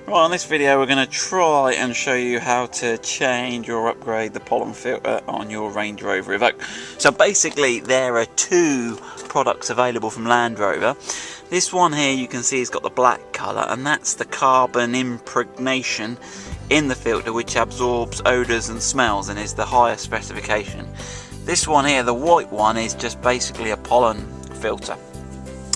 Right, on this video we're going to try and show you how to change or upgrade the pollen filter on your Range Rover Evoque. So basically there are two products available from Land Rover. This one here you can see has got the black colour, and that's the carbon impregnation in the filter which absorbs odours and smells and is the higher specification. This one here, the white one, is just basically a pollen filter.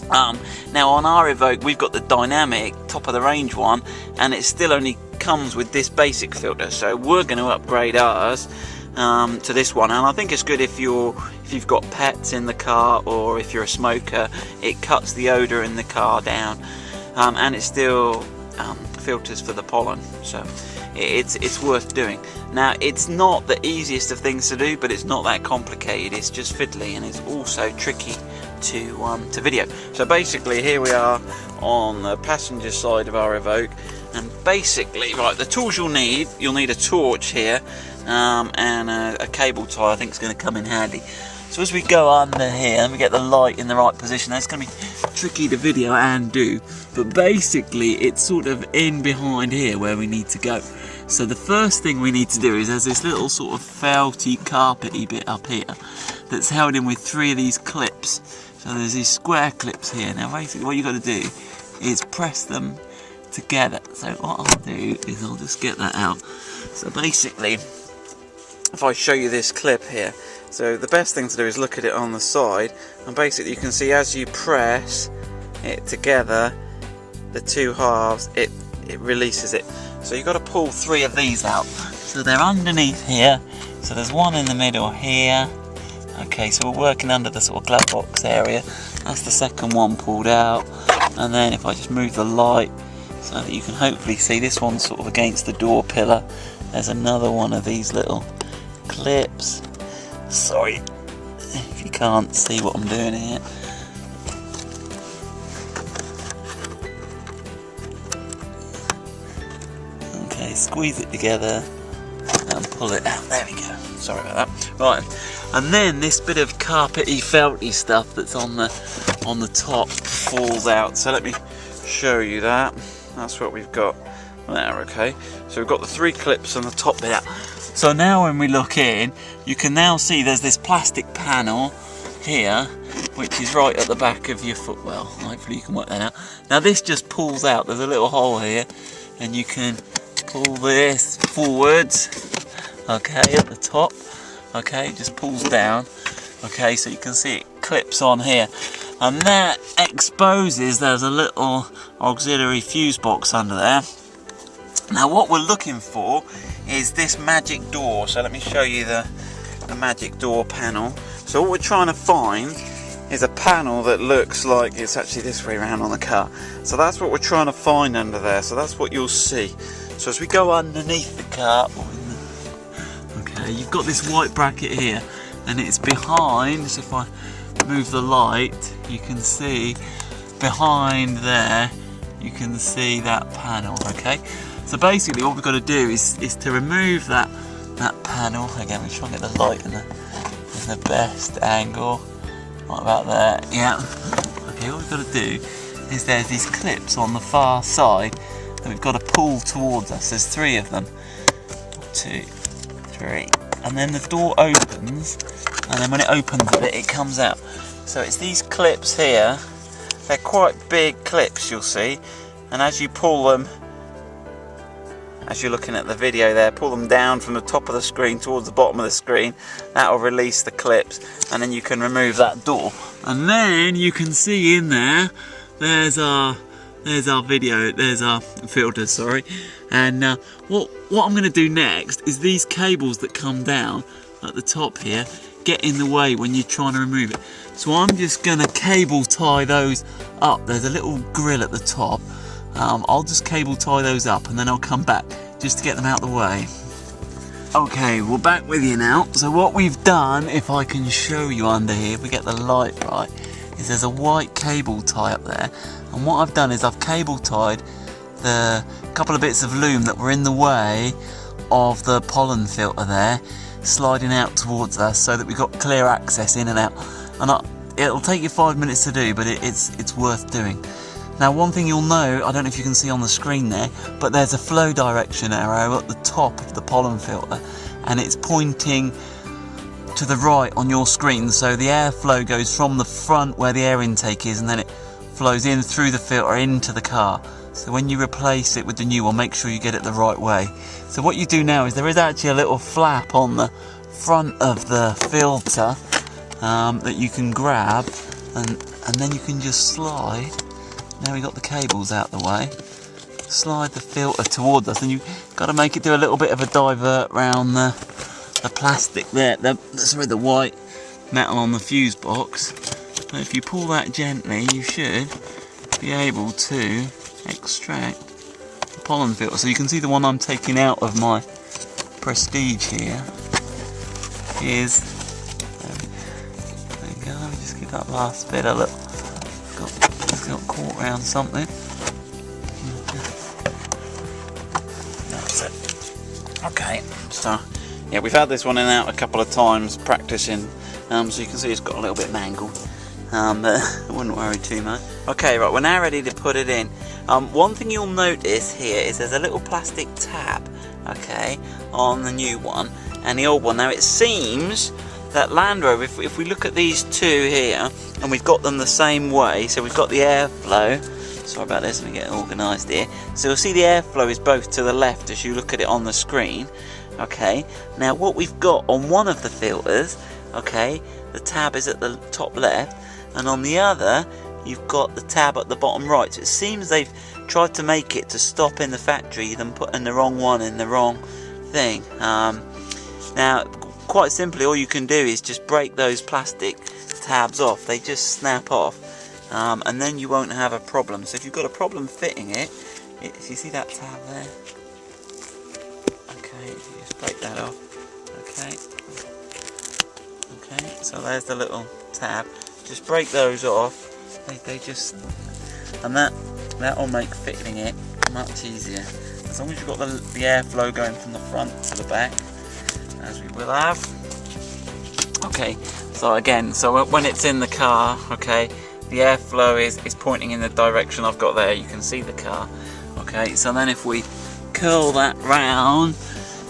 Now on our Evoque we've got the dynamic top of the range one, and it still only comes with this basic filter, so we're going to upgrade ours to this one. And I think it's good if you've got pets in the car, or if you're a smoker. It cuts the odour in the car down, and it still filters for the pollen, so it's worth doing. Now it's not the easiest of things to do, but it's not that complicated. It's just fiddly, and it's also tricky to video. So basically here we are on the passenger side of our Evoque, and basically, right, the tools you'll need a torch here, and a cable tie I think is going to come in handy. So as we go under here and we get the light in the right position, that's going to be tricky to video and do, but basically it's sort of in behind here where we need to go. So the first thing we need to do is there's this little sort of felty, carpety bit up here that's held in with three of these clips. So there's these square clips here. Now basically what you've got to do is press them together. So what I'll do is I'll just get that out. So basically, if I show you this clip here, so the best thing to do is look at it on the side, and basically you can see as you press it together, the two halves, it releases it. So you've got to pull three of these out. So they're underneath here. So there's one in the middle here. Okay, so we're working under the sort of glove box area. That's the second one pulled out. And then if I just move the light so that you can hopefully see, this one's sort of against the door pillar. There's another one of these little clips. Sorry if you can't see what I'm doing here. Okay, squeeze it together and pull it out. There we go. Sorry about that. Right, and then this bit of carpety, felty stuff that's on the top falls out. So let me show you that. That's what we've got there. Okay, so we've got the three clips on the top bit out. So now when we look in, you can now see there's this plastic panel here, which is right at the back of your footwell. Hopefully you can work that out. Now this just pulls out. There's a little hole here, and you can pull this forwards. Okay, at the top. Okay, it just pulls down. Okay, so you can see it clips on here, and that exposes there's a little auxiliary fuse box under there. Now what we're looking for is this magic door. So let me show you the magic door panel. So what we're trying to find is a panel that looks like it's actually this way around on the car. So that's what we're trying to find under there. So that's what you'll see. So as we go underneath the car, okay, you've got this white bracket here, and it's behind. So if I move the light, you can see behind there, you can see that panel. Okay, so basically what we've got to do is to remove that panel. Again, we try and get the light in the best angle, right about there. Yeah. Okay, what we've got to do is there's these clips on the far side that we've got to pull towards us. There's three of them. 2, 3, and then the door opens, and then when it opens a bit, it comes out. So it's these clips here. They're quite big clips, you'll see, and as you pull them, as you're looking at the video there, pull them down from the top of the screen towards the bottom of the screen. That will release the clips, and then you can remove that door. And then you can see in there, there's our filter, sorry. And what I'm going to do next is these cables that come down at the top here get in the way when you're trying to remove it. So I'm just going to cable tie those up. There's a little grill at the top. I'll just cable tie those up, and then I'll come back just to get them out of the way. Okay, we're back with you now. So what we've done, if I can show you under here, if we get the light right, is there's a white cable tie up there, and what I've done is I've cable tied the couple of bits of loom that were in the way of the pollen filter there, sliding out towards us so that we've got clear access in and out. And it'll take you 5 minutes to do, but it's worth doing. Now one thing you'll know, I don't know if you can see on the screen there, but there's a flow direction arrow at the top of the pollen filter, and it's pointing to the right on your screen, so the airflow goes from the front where the air intake is, and then it flows in through the filter into the car. So when you replace it with the new one, make sure you get it the right way. So what you do now is there is actually a little flap on the front of the filter that you can grab, and then you can just slide. Now we got the cables out the way. Slide the filter towards us, and you've got to make it do a little bit of a divert round the plastic there, the white metal on the fuse box. But if you pull that gently, you should be able to extract the pollen filter. So you can see the one I'm taking out of my Prestige here is, there we go, let me just get that last bit of it. It's got caught around something. That's it. Okay, so yeah, we've had this one in and out a couple of times practicing, so you can see it's got a little bit mangled, but I wouldn't worry too much. Okay, right, we're now ready to put it in. One thing you'll notice here is there's a little plastic tab, okay, on the new one and the old one. Now it seems that Land Rover, if we look at these two here, and we've got them the same way, so we've got the airflow, sorry about this, let me get organised here. So you'll see the airflow is both to the left as you look at it on the screen. Okay, now what we've got on one of the filters, okay, the tab is at the top left, and on the other you've got the tab at the bottom right. So it seems they've tried to make it to stop in the factory them putting the wrong one in the wrong thing. Now quite simply all you can do is just break those plastic tabs off. They just snap off, and then you won't have a problem. So if you've got a problem fitting it, you see that tab there? Okay, you just break that off. Okay, so there's the little tab. Just break those off. They just, and that'll make fitting it much easier. As long as you've got the airflow going from the front to the back, as we will have. Okay, so again, so when it's in the car, okay, the airflow is pointing in the direction I've got there. You can see the car. Okay, so then if we curl that round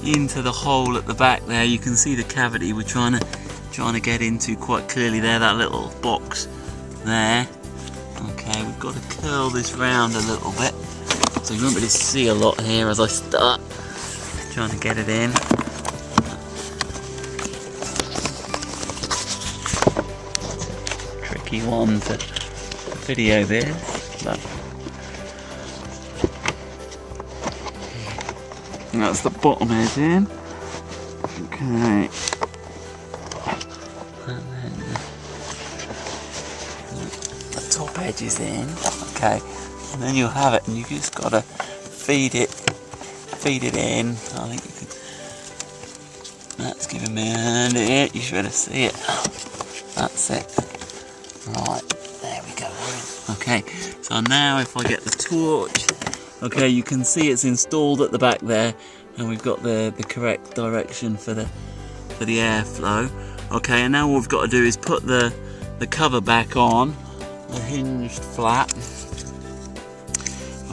into the hole at the back there, you can see the cavity we're trying to get into quite clearly there, that little box there. Okay, we've got to curl this round a little bit, so you won't be able to see a lot here as I start trying to get it in. Tricky one to video this, but that's the bottom edge in. Okay. And then the top edge is in. Okay. And then you'll have it, and you just gotta feed it in. I think you could. That's giving me a hand here. You should be able to see it. That's it. Right. There we go. Okay. So now if I get the torch. Okay, you can see it's installed at the back there, and we've got the correct direction for the airflow. Okay, and now all we've got to do is put the cover back on, the hinged flap.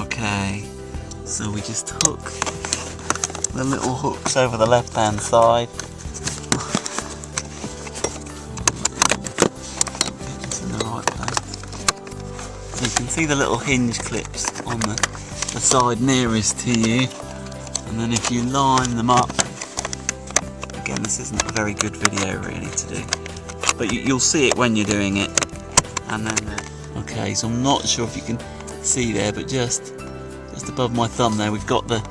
Okay, so we just hook the little hooks over the left hand side. Get this in the right place. So you can see the little hinge clips on the side nearest to you, and then if you line them up, again this isn't a very good video really to do, but you'll see it when you're doing it. And then okay, so I'm not sure if you can see there, but just above my thumb there we've got the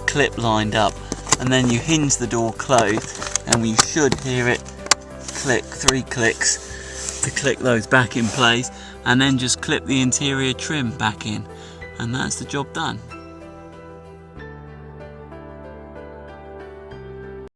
clip lined up, and then you hinge the door closed, and we should hear it click 3 clicks to click those back in place, and then just clip the interior trim back in. And that's the job done.